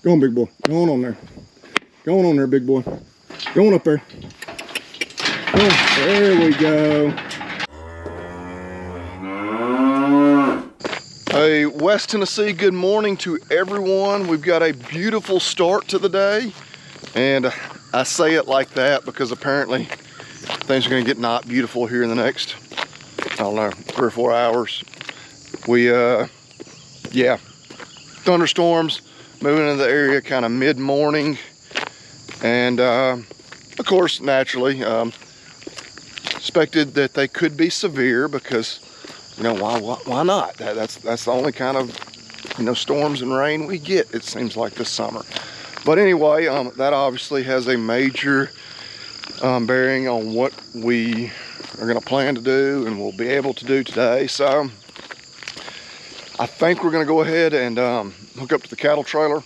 Go on, big boy. Go on there. Go on there, big boy. Go on up there. Go on. There we go. Hey, West Tennessee, good morning to everyone. We've got a beautiful start to the day. And I say it like that because apparently things are going to get not beautiful here in the next, I don't know, 3 or 4 hours. Yeah, thunderstorms moving into the area kind of mid-morning. And of course, naturally, expected that they could be severe because, you know, why not? That's the only kind of, you know, storms and rain we get, it seems like, this summer. But anyway, that obviously has a major bearing on what we are going to plan to do and we'll be able to do today. So I think we're going to go ahead and hook up to the cattle trailer,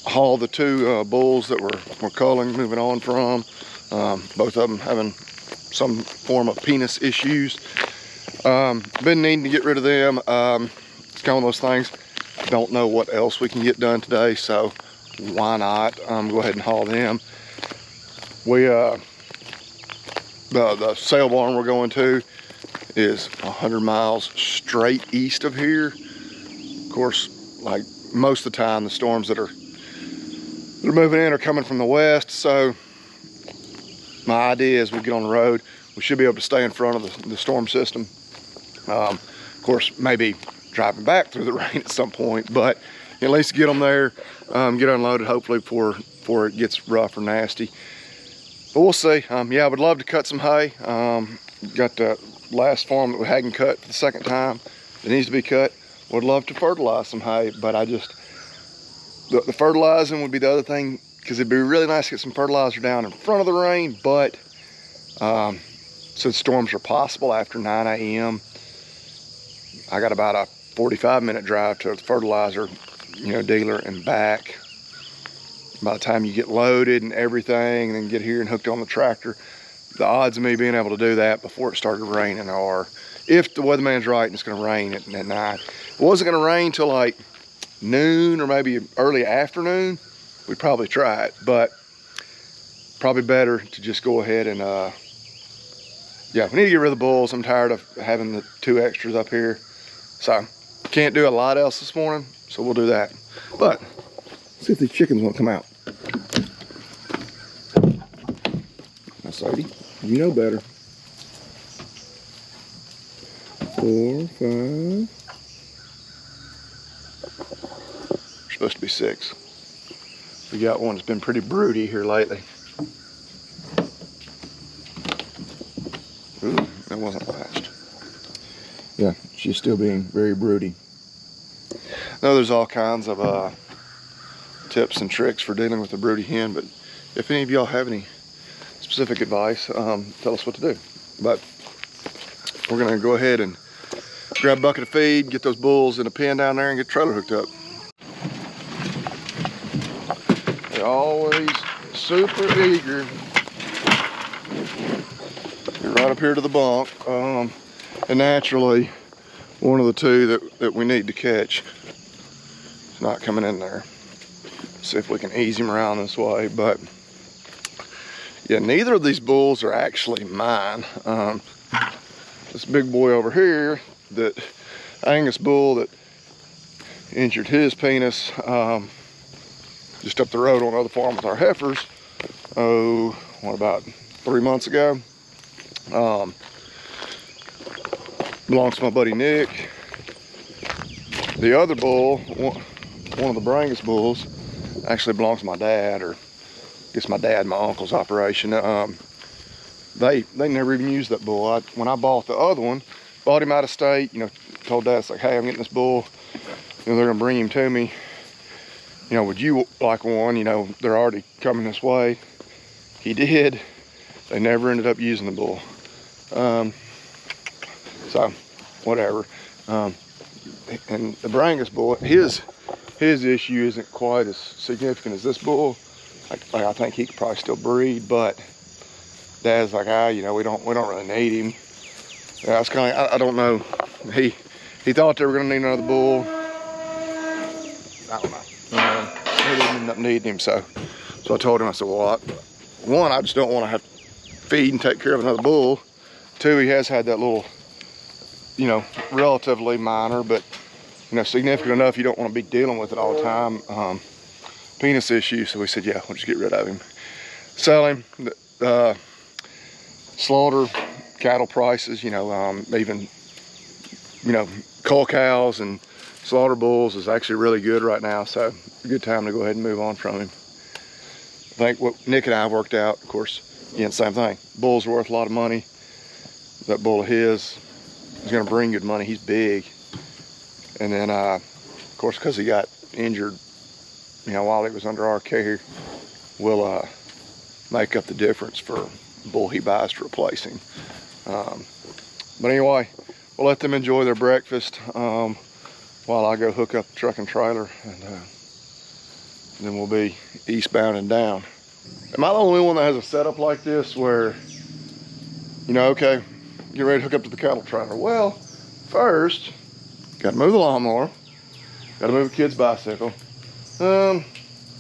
haul the 2 bulls that we're culling, moving on from. Both of them having some form of penis issues. Been needing to get rid of them. It's kind of one of those things. Don't know what else we can get done today, so why not go ahead and haul them. We the sale barn we're going to is 100 miles straight east of here. Of course, like most of the time, the storms that are moving in are coming from the west, so my idea is we get on the road, we should be able to stay in front of the storm system. Of course, maybe driving back through the rain at some point, but at least get them there, get unloaded hopefully before it gets rough or nasty. But we'll see. Yeah, I would love to cut some hay. Got the last farm that we hadn't cut for the second time. It needs to be cut. Would love to fertilize some hay, but I just, the fertilizing would be the other thing, because it'd be really nice to get some fertilizer down in front of the rain, but since storms are possible after 9 a.m., I got about a 45-minute drive to the fertilizer, you know, dealer and back. By the time you get loaded and everything, and then get here and hooked on the tractor, the odds of me being able to do that before it started raining are, if the weatherman's right and it's going to rain at 9. If it wasn't going to rain till like noon or maybe early afternoon, we'd probably try it, but probably better to just go ahead and yeah, we need to get rid of the bulls. I'm tired of having the 2 extras up here, so can't do a lot else this morning, so we'll do that. But let's see if these chickens want to come out. Now, Sadie, you know better. 4, 5. We're supposed to be 6. We got one that's been pretty broody here lately. Ooh, that wasn't latched. Yeah, she's still being very broody. Now there's all kinds of tips and tricks for dealing with a broody hen, but if any of y'all have any specific advice, tell us what to do. But we're gonna go ahead and grab a bucket of feed, get those bulls in a pen down there, and get the trailer hooked up. They're always super eager. Get right up here to the bunk, and naturally, one of the 2 that we need to catch is not coming in there. See if we can ease him around this way, but yeah, neither of these bulls are actually mine. This big boy over here, that Angus bull that injured his penis just up the road on another farm with our heifers, what, about 3 months ago, belongs to my buddy Nick. The other bull, one of the Brangus bulls, actually belongs to my dad, or I guess my dad and my uncle's operation. They never even used that bull. When I bought the other one, bought him out of state, you know, told dad, it's like, hey, I'm getting this bull, you know, they're gonna bring him to me, you know, would you like one? You know, they're already coming this way. He did. They never ended up using the bull. So whatever. And the Brangus bull, his issue isn't quite as significant as this bull. I think he could probably still breed, but Dad's like, you know, we don't really need him. Yeah, it's kind of, I don't know. He thought they were gonna need another bull. I don't know. ended up needing him. So I told him, I said, well, one, I just don't want to have to feed and take care of another bull. Two, he has had that little, you know, relatively minor, but, you know, significant enough you don't want to be dealing with it all the time. Penis issue. So we said, yeah, we'll just get rid of him. Sell him. Slaughter cattle prices, you know, even, you know, cull cows and slaughter bulls is actually really good right now. So a good time to go ahead and move on from him. I think what Nick and I worked out, of course, again, same thing. Bull's worth a lot of money. That bull of his is going to bring good money. He's big. And then, of course, because he got injured, you know, while he was under our care, we'll make up the difference for bull he buys to replace him. But anyway, we'll let them enjoy their breakfast while I go hook up the truck and trailer, and then we'll be eastbound and down. Am I the only one that has a setup like this where, you know, okay, get ready to hook up to the cattle trailer? Well, first, gotta move the lawnmower, gotta move the kid's bicycle, a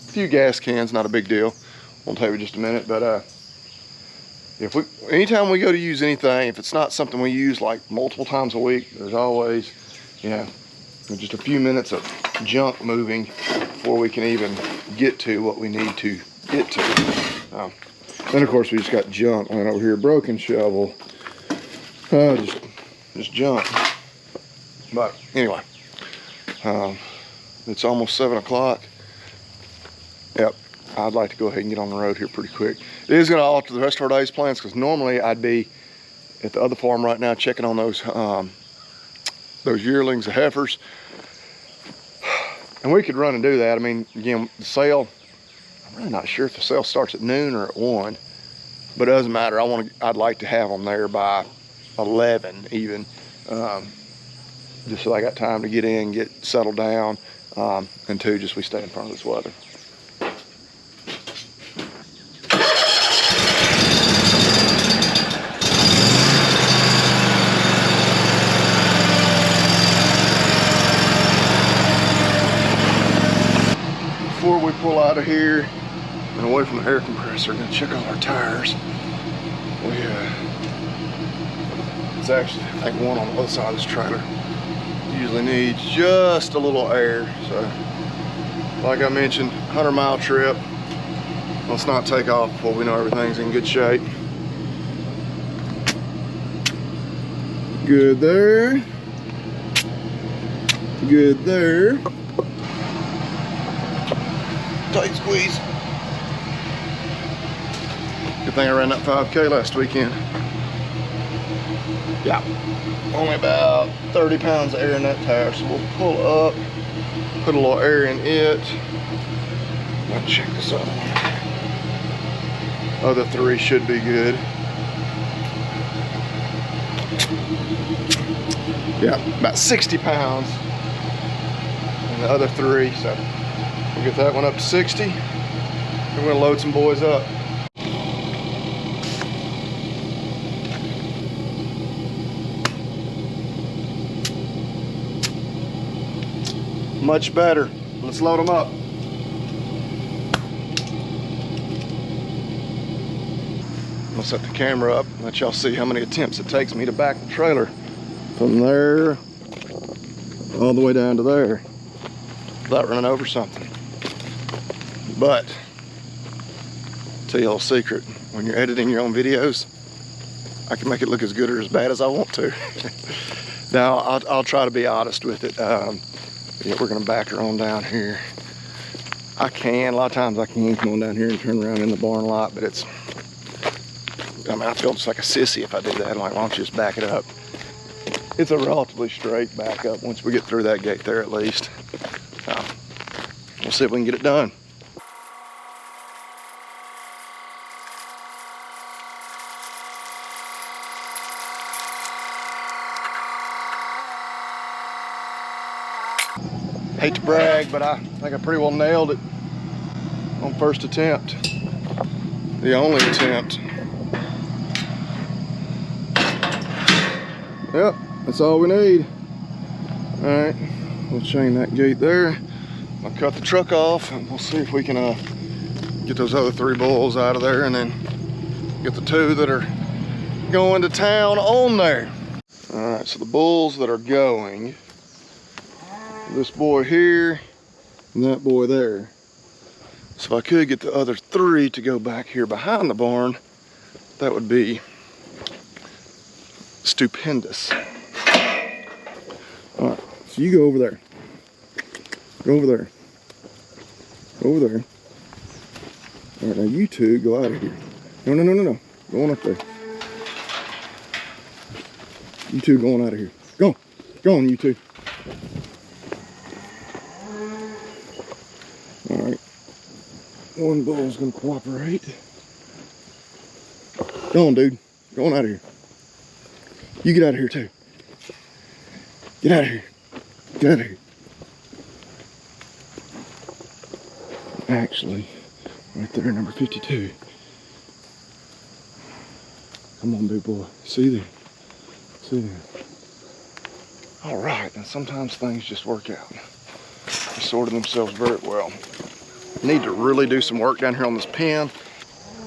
few gas cans, not a big deal. Won't take me just a minute, but anytime we go to use anything, if it's not something we use like multiple times a week, there's always, you know, just a few minutes of junk moving before we can even get to what we need to get to. Then of course we just got junk right over here, broken shovel, just junk. But anyway, it's almost 7 o'clock. Yep. I'd like to go ahead and get on the road here pretty quick. It is going to alter the rest of our day's plans, because normally I'd be at the other farm right now checking on those yearlings, the heifers. And we could run and do that. I mean, again, the sale, I'm really not sure if the sale starts at noon or at 1, but it doesn't matter. I'd like to have them there by 11 even, just so I got time to get in, get settled down, and two, just we stay in front of this weather. Before we pull out of here and away from the air compressor, gonna check all our tires. It's actually, I think, one on the other side of this trailer. Usually needs just a little air. So, like I mentioned, 100-mile trip. Let's not take off before we know everything's in good shape. Good there. Good there. Tight squeeze. Good thing I ran that 5K last weekend. Yeah, only about 30 pounds of air in that tire, so we'll pull up, put a little air in it. Let's check this other one. Other three should be good. Yeah, about 60 pounds in the other three, so we'll get that one up to 60. We're gonna load some boys up. Much better. Let's load them up. I'll set the camera up and let y'all see how many attempts it takes me to back the trailer from there all the way down to there without running over something. But I'll tell you a little secret, when you're editing your own videos, I can make it look as good or as bad as I want to. Now I'll try to be honest with it. Yeah, we're gonna back her on down here. A lot of times I can come on down here and turn around in the barn lot, but I feel just like a sissy if I do that. I'm like, why don't you just back it up? It's a relatively straight back up once we get through that gate there at least. We'll see if we can get it done. Hate to brag, but I think I pretty well nailed it on first attempt. The only attempt. Yep, that's all we need. All right, we'll chain that gate there. I'll cut the truck off and we'll see if we can get those other 3 bulls out of there and then get the 2 that are going to town on there. All right, so the bulls that are going, this boy here and that boy there. So if I could get the other 3 to go back here behind the barn, that would be stupendous. All right, so you go over there. Go over there. Over there. All right, now you 2 go out of here. No, no, no, no, no. Go on up there. You 2 going out of here. Go. Go on, you 2. All right. 1 bull's gonna cooperate. Go on, dude. Go on out of here. You get out of here too. Get out of here. Get out of here. Actually, right there, number 52. Come on, big boy. See there. See there. All right, now sometimes things just work out. They sorted themselves very well. Need to really do some work down here on this pen.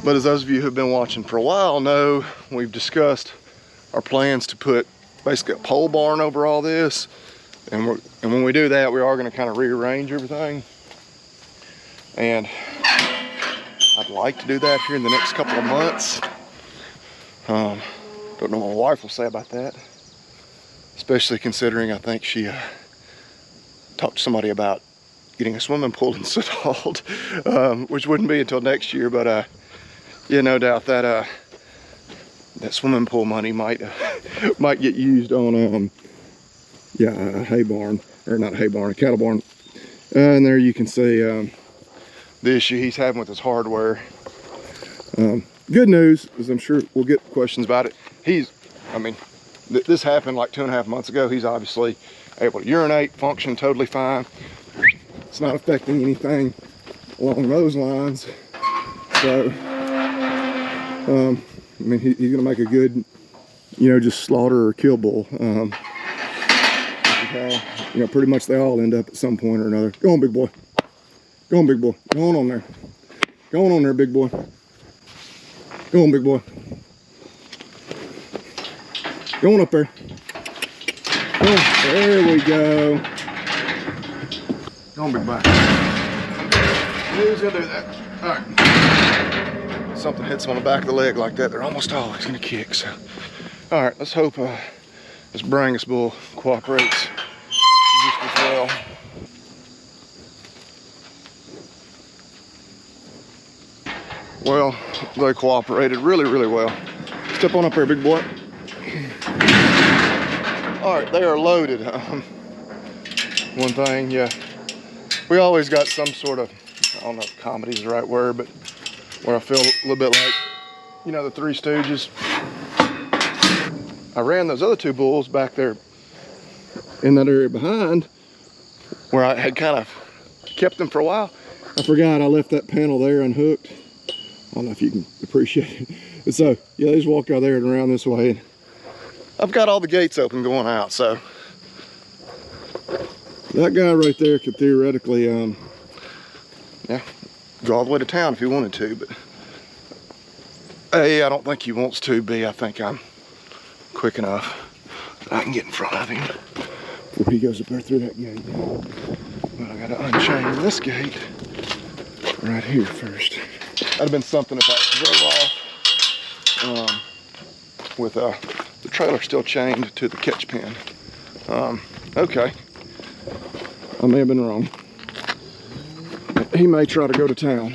But as those of you who have been watching for a while know, we've discussed our plans to put basically a pole barn over all this. And when we do that, we are going to kind of rearrange everything. And I'd like to do that here in the next couple of months. Don't know what my wife will say about that. Especially considering I think she talked to somebody about getting a swimming pool installed, which wouldn't be until next year. But yeah, no doubt that that swimming pool money might get used on yeah, a hay barn, or not a hay barn, a cattle barn. And there you can see the issue he's having with his hardware. Good news is I'm sure we'll get questions about it. I mean, this happened like 2.5 months ago. He's obviously able to urinate, function totally fine. It's not affecting anything along those lines. So, I mean, he's gonna make a good, you know, just slaughter or kill bull. You know, pretty much they all end up at some point or another. Go on, big boy. Go on, big boy. Go on there. Go on there, big boy. Go on, big boy. Go on up there. Oh, there we go. Go on, big boy. Who's gonna do that? All right. Something hits them on the back of the leg like that, they're almost always gonna kick. So, all right, let's hope this Brangus bull cooperates just as well. Well, they cooperated really, really well. Step on up there, big boy. All right, they are loaded. One thing, yeah, we always got some sort of, I don't know if comedy is the right word, but where I feel a little bit like, you know, the Three Stooges. I ran those other 2 bulls back there in that area behind where I had kind of kept them for a while. I forgot I left that panel there unhooked. I don't know if you can appreciate it. And so, yeah, they just walked out there and around this way. And I've got all the gates open going out, so. That guy right there could theoretically, yeah, go all the way to town if he wanted to, but A, I don't think he wants to. B, I think I'm quick enough that I can get in front of him before he goes up there through that gate. But I gotta unchain this gate right here first. That'd have been something if I drove off with the trailer still chained to the catch pen. Okay, I may have been wrong. He may try to go to town.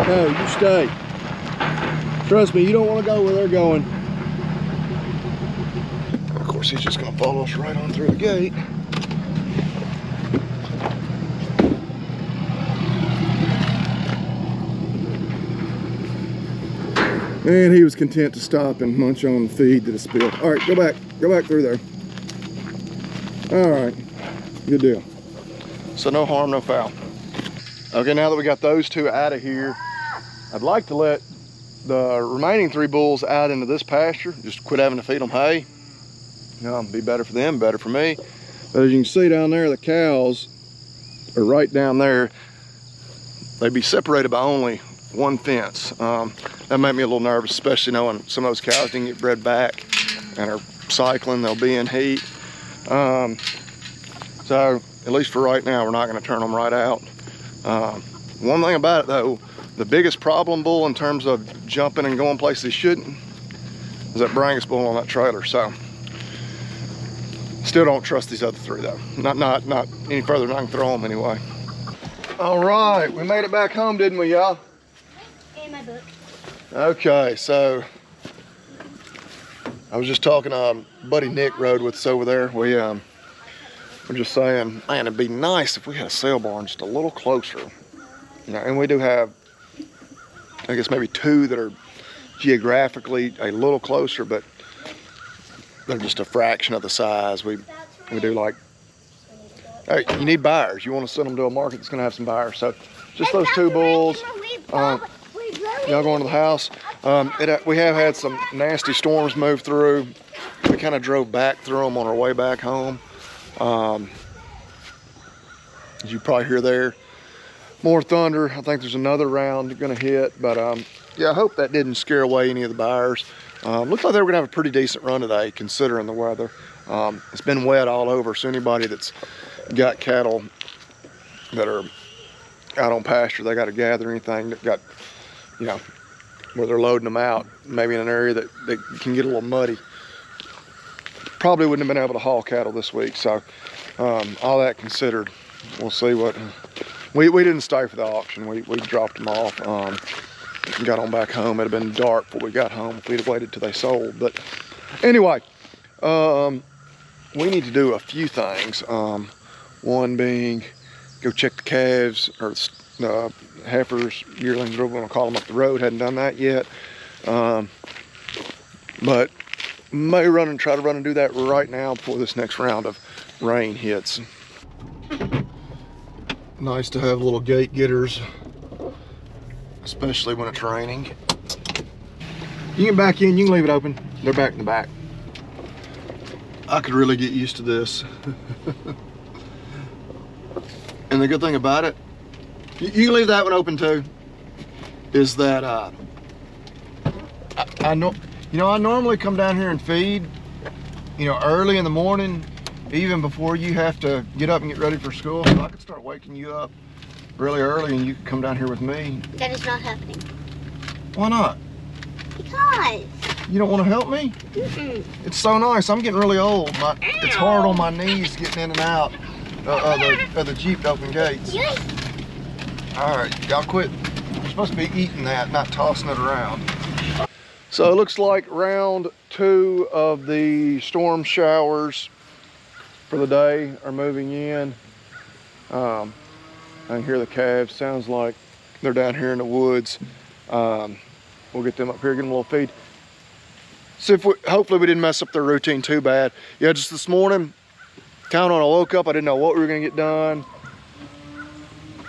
No, you stay. Trust me, you don't want to go where they're going. Of course, he's just going to follow us right on through the gate. And he was content to stop and munch on the feed that is spilled. All right, go back through there. All right, good deal. So no harm, no foul. Okay, now that we got those two out of here, I'd like to let the remaining 3 bulls out into this pasture. Just quit having to feed them hay. You know, be better for them, better for me. But as you can see down there, the cows are right down there. They'd be separated by only 1 fence. That made me a little nervous, especially knowing some of those cows didn't get bred back and are cycling, they'll be in heat. So at least for right now, we're not gonna turn them right out. One thing about it though, the biggest problem bull in terms of jumping and going places he shouldn't is that Brangus bull on that trailer. So still don't trust these other 3 though. Not any further than I can throw them anyway. All right, we made it back home, didn't we, y'all? In my book. Okay, so I was just talking to buddy Nick rode with us over there. We're just saying, man, it'd be nice if we had a sale barn just a little closer. You know, and we do have, I guess maybe 2 that are geographically a little closer, but they're just a fraction of the size. We do like, hey, you need buyers. You want to send them to a market that's gonna have some buyers. So just those 2 bulls. Y'all going to the house. We have had some nasty storms move through. We kind of drove back through them on our way back home. As you probably hear there, more thunder. I think there's another round gonna hit, but yeah, I hope that didn't scare away any of the buyers. Looks like they were gonna have a pretty decent run today considering the weather. It's been wet all over, so anybody that's got cattle that are out on pasture, they got to gather anything that got, you know, where they're loading them out, maybe in an area that they can get a little muddy. Probably wouldn't have been able to haul cattle this week. So all that considered, we'll see what, we didn't stay for the auction. We dropped them off, got on back home. It'd have been dark before we got home if we'd have waited till they sold. But anyway, we need to do a few things. One being go check the calves or the heifers, yearlings, whatever we want to call them, up the road. Hadn't done that yet. But may try to run and do that right now before this next round of rain hits. Nice to have little gate getters, especially when it's raining. You can back in, you can leave it open. They're back in the back. I could really get used to this. And the good thing about it, you can leave that one open too, is that I know, you know, I normally come down here and feed, you know, early in the morning, even before you have to get up and get ready for school. So I could start waking you up really early and you could come down here with me. That is not happening. Why not? Because. You don't want to help me? It's so nice. I'm getting really old. It's hard on my knees getting in and out of the Jeep to open gates. All right, y'all quit. You're supposed to be eating that, not tossing it around. So it looks like round 2 of the storm showers for the day are moving in. I can hear the calves. Sounds like they're down here in the woods. We'll get them up here, get them a little feed. See if hopefully we didn't mess up their routine too bad. Yeah, just this morning, kind of when I woke up, I didn't know what we were gonna get done.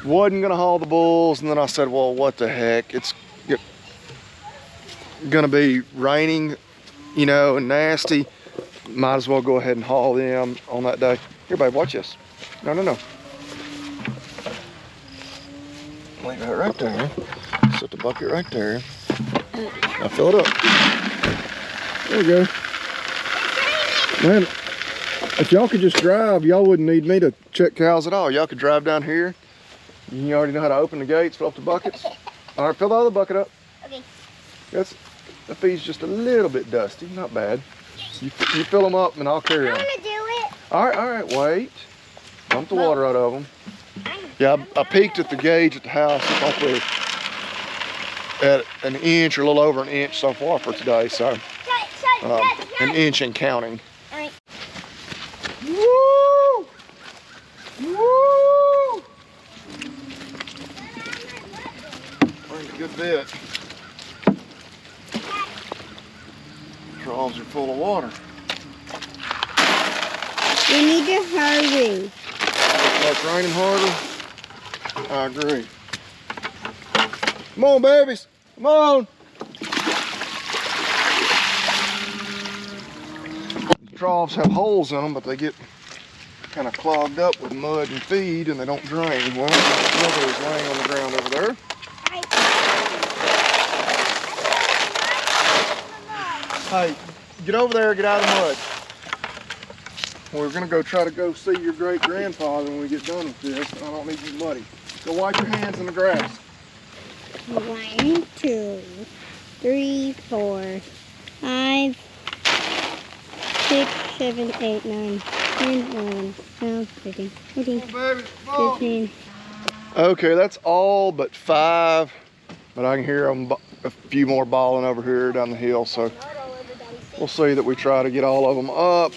Wasn't gonna haul the bulls, and then I said, well, what the heck? It's gonna be raining, you know, and nasty. Might as well go ahead and haul them on that day. Here, babe, watch this. No. Leave it right there. Set the bucket right there. Now fill it up. There we go. Man, if y'all could just drive, y'all wouldn't need me to check cows at all. Y'all could drive down here. You already know how to open the gates, fill up the buckets. All right, fill the other bucket up. Okay. The feed's just a little bit dusty, not bad. You fill them up and I'll carry them. I'm gonna do it. All right, wait. Dump the water out of them. Yeah, I peeked at the gauge at the house. It's probably at an inch or a little over an inch so far for today, so an inch and counting. All right. Woo! Woo! Bring a good bit. Troughs are full of water. We need to hurry. starts raining harder. I agree. Come on, babies. Come on. The troughs have holes in them, but they get kind of clogged up with mud and feed, and they don't drain. Well, my mother is laying on the ground over there. Hey, get over there, get out of the mud. We're gonna try to go see your great grandfather when we get done with this. I don't need you muddy. Go wipe your hands in the grass. 1, 2, 3, 4, 5, 6, 7, 8, 9, 10, 11, 12, 13, 14, 15. Okay, that's all but 5, but I can hear them a few more bawling over here down the hill, so we'll see that we try to get all of them up.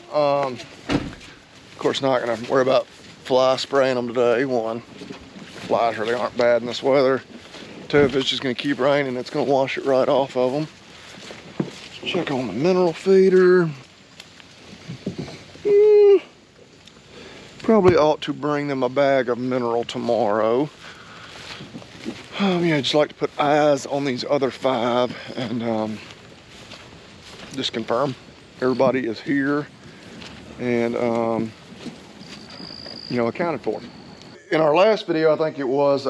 Of course, not gonna worry about fly spraying them today. 1, flies really aren't bad in this weather. 2, if it's just gonna keep raining, it's gonna wash it right off of them. Let's check on the mineral feeder. Probably ought to bring them a bag of mineral tomorrow. Yeah, just like to put eyes on these other 5 and just confirm everybody is here and accounted for. In our last video, I think it was,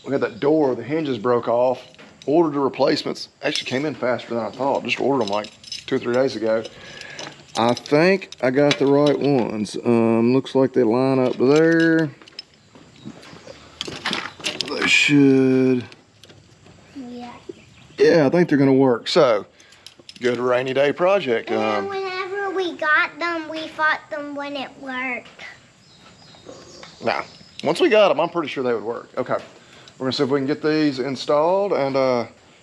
we had that door, the hinges broke off, ordered the replacements. Actually came in faster than I thought. Just ordered them like 2 or 3 days ago. I think I got the right ones. Looks like they line up there. They should. Yeah, I think they're gonna work. So, good rainy day project. And whenever we got them, we thought them wouldn't work. Now, once we got them, I'm pretty sure they would work. Okay, we're gonna see if we can get these installed and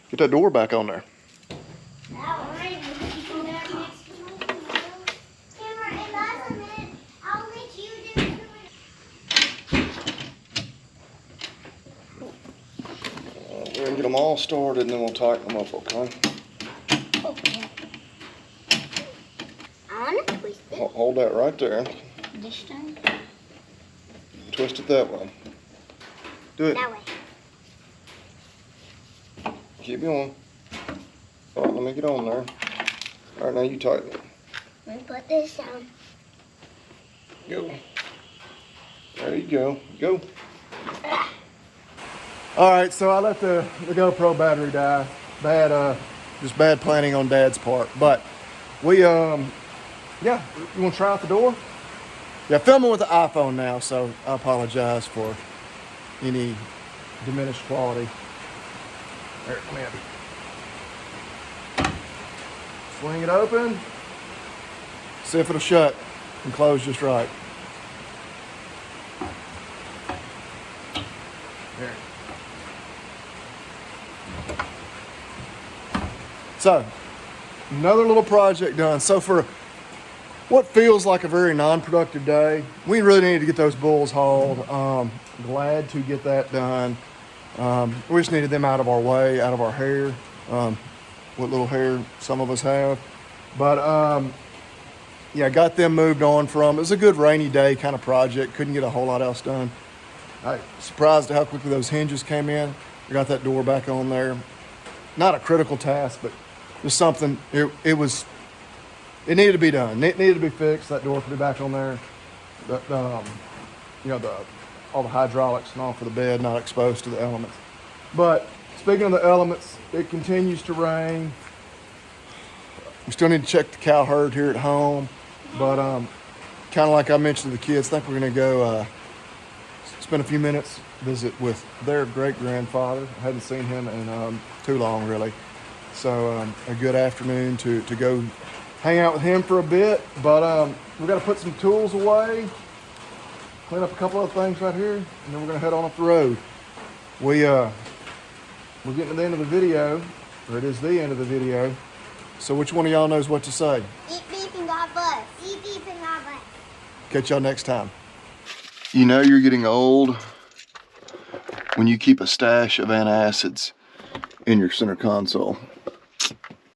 get that door back on there. We're gonna get them all started and then we'll tighten them up, okay? Okay. I want to twist it. Hold that right there. This time? Twist it that way. Do it. That way. Keep going. All right, let me get on there. All right, now you tighten it. Let me put this down. Go. There you go. Go. All right, so I let the GoPro battery die. Just bad planning on Dad's part. But we, yeah, you want to try out the door? Yeah, filming with the iPhone now, so I apologize for any diminished quality. There, come in. Swing it open. See if it'll shut and close just right. There. So, another little project done. So for what feels like a very non-productive day, we really need to get those bulls hauled. Glad to get that done. We just needed them out of our way, out of our hair. What little hair some of us have. But yeah, got them moved on from. It was a good rainy day kind of project. Couldn't get a whole lot else done. I surprised at how quickly those hinges came in. We got that door back on there. Not a critical task, but just something. It needed to be done. It needed to be fixed. That door could be back on there. All the hydraulics and all for the bed, not exposed to the elements. But speaking of the elements, it continues to rain. We still need to check the cow herd here at home, but kind of like I mentioned to the kids, I think we're gonna go spend a few minutes visit with their great-grandfather. I hadn't seen him in too long, really. So a good afternoon to go hang out with him for a bit. But we've got to put some tools away, clean up a couple of things right here, and then we're going to head on up the road. We're getting to the end of the video, or it is the end of the video. So which one of y'all knows what to say? Eat beef and God bless. Eat beef and God bless. Catch y'all next time. You know you're getting old when you keep a stash of antacids in your center console.